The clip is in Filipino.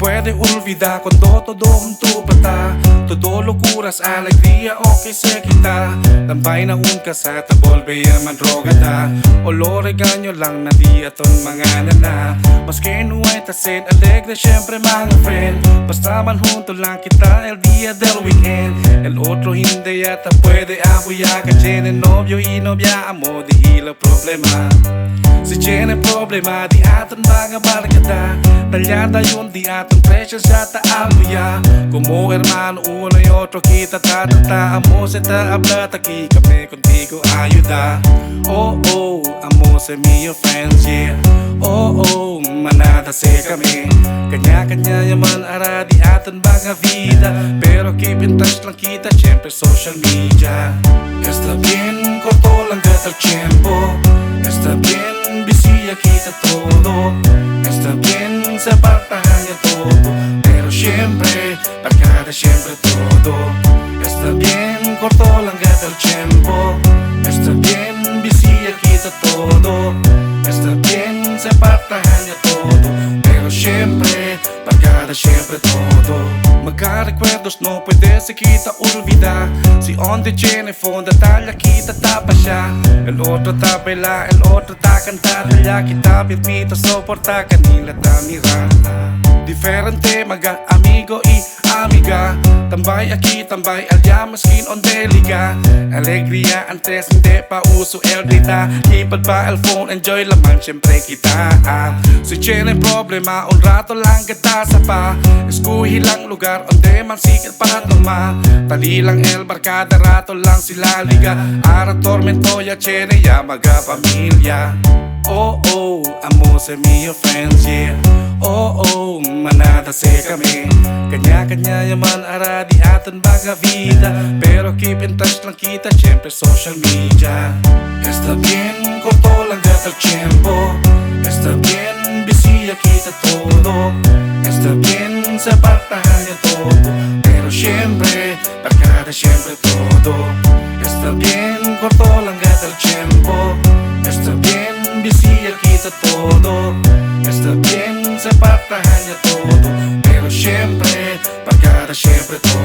puede olvidar cuando todo junto para todo locuras, alegría o que se quita. Tambay na un kasata, volvía madrugada. Olor regaño lang na di aton mga nana. Mas que no estás alegre siempre mga friend. Basta man junto lang kita el día del weekend. El otro hindi yata puede apoyar que tiene novio y novia, amo di hila problema. Si tiene problema di aton mga barkada. Talyada yun di aton presyo sa taaluya. Como hermano uno y otro kita amo se ta hablata aquí kami contigo ayuda. Oh oh, amo se mi friends yeah. Oh oh, manada se kami. Kanya-kanya yaman ara di aton mga vida. Pero keep in touch lang kita siempre social media. Está bien, corto lang gat el tiempo. Está bien, busy kita todo. Está bien, se apartaña todo. Pero siempre, para siempre todo. Está bien, corto lang gat el tiempo. Está bien, busy kita todo. Está bien, se apartaña todo. Pero siempre, para siempre todo. Magka-recuerdos no puede se kita olvidar. Si onde tiene fondo talla kita tapa siya. El otro tapela, el otro ta cantar. Ya kita permito soportar kanila ta mirada. Diferente maga amigo y amiga. Tambay aquí, tambay allá, maskin onde liga. Alegría antes hindi pa uso el data. Ipad pa el phone, enjoy laman syempre kita. Si tiene problema, un rato lang kita sa pa. Eskuhi lang lugar onde man sikat para toma. Tali lang el barkada, rato lang sila liga. Ara tormento ya tiene ya maga pamilya. Oh oh, amo se mi friends yeah. Oh oh, manada se kami. Kanya-kanya yaman ara di aton mga vida. Pero keep in touch lang kita siempre social media. Está bien, corto lang gat el tiempo. Está bien, busy kita todo. Está bien, se apartaña todo. Pero siempre, para siempre todo. Está bien, corto lang gat el tiempo. Está bien, busy kita todo. Está bien, se apartaña todo. Pero siempre, para siempre todo.